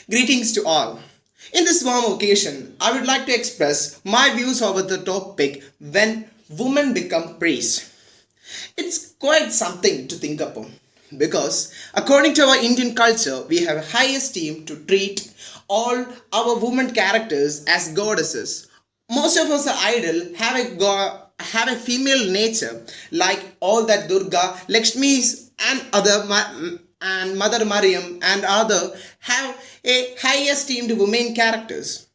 Greetings to all. In this warm occasion, I would like to express my views over the topic when women become priests. It's quite something to think upon because according to our Indian culture, we have a high esteem to treat all our women characters as goddesses. Most of us are idol have a female nature like all that Durga, Lakshmi's and and Mother Mariam and other have a high esteemed women characters.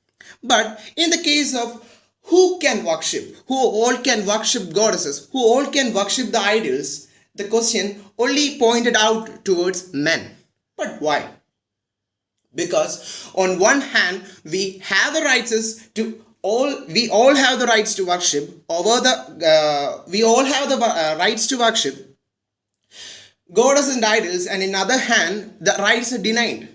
But in the case of who can worship, who all can worship goddesses, who all can worship the idols, the question only pointed out towards men. But why? Because on one hand we have the rights to we all have the rights to worship over the we all have the rights to worship goddesses and idols, and in other hand the rights are denied.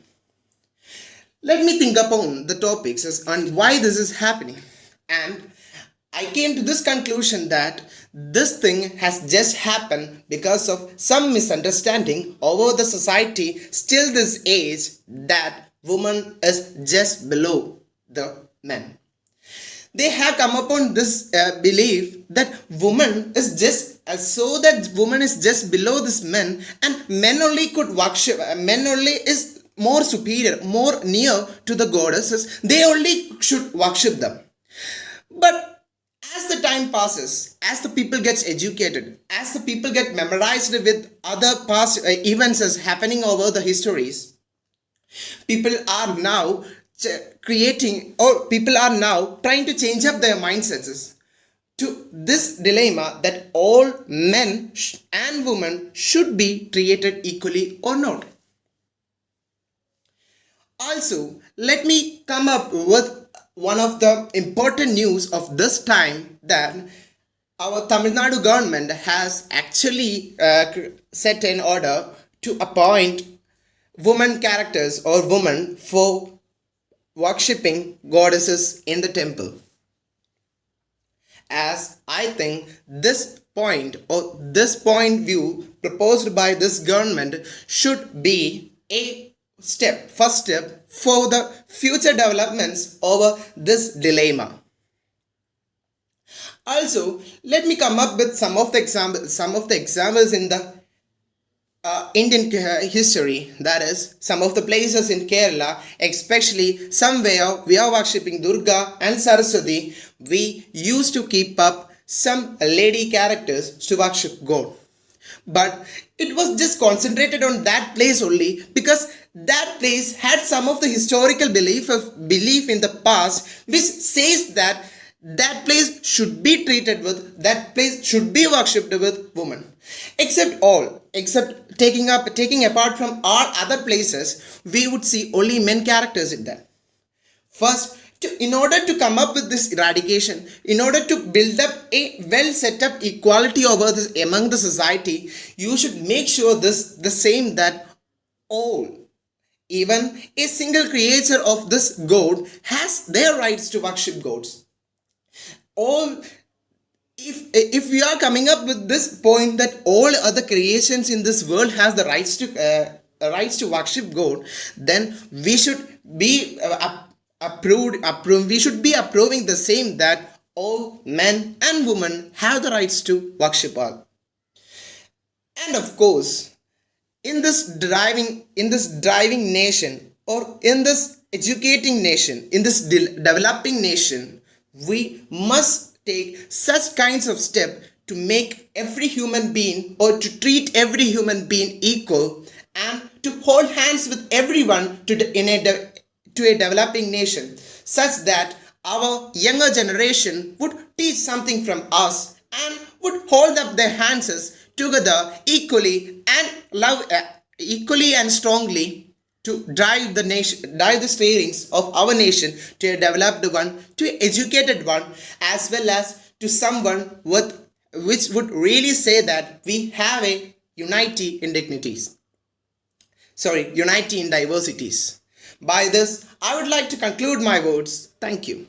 Let me think upon the topics and why this is happening, and I came to this conclusion that this thing has just happened because of some misunderstanding over the society still this age, that woman is just below the men. They have come upon this belief that woman is just so that woman is just below this men, and men only could worship, men only is more superior, more near to the goddesses, they only should worship them. But as the time passes, as the people gets educated, as the people get memorized with other past events as happening over the histories, people are now creating, or people are now trying to change up their mindsets to this dilemma that all men and women should be treated equally or not. Also, let me come up with one of the important news of this time, that our Tamil Nadu government has actually set in order to appoint women characters or women for worshipping goddesses in the temple. As I think this point or this point view proposed by this government should be a first step for the future developments over this dilemma. Also, let me come up with some of the examples in the Indian history, that is some of the places in Kerala, especially somewhere we are worshipping Durga and Saraswati, we used to keep up some lady characters to worship God. But it was just concentrated on that place only because that place had some of the historical belief in the past which says that that place should be treated with, that place should be worshipped with women. Except taking apart from all other places, we would see only men characters in that. First, in order to come up with this eradication, in order to build up a well set up equality over this among the society, you should make sure the same that all, even a single creature of this god, has their rights to worship gods. All, if we are coming up with this point that all other creations in this world has the rights to worship God, then we should be we should be approving the same, that all men and women have the rights to worship all. And of course, in this driving nation, or in this educating nation, in this developing nation, we must take such kinds of steps to make every human being, or to treat every human being equal, and to hold hands with everyone to a developing nation, such that our younger generation would teach something from us and would hold up their hands together equally and strongly to drive the steerings of our nation to a developed one, to an educated one, as well as to someone which would really say that we have a unity in unity in diversities. By this, I would like to conclude my words. Thank you.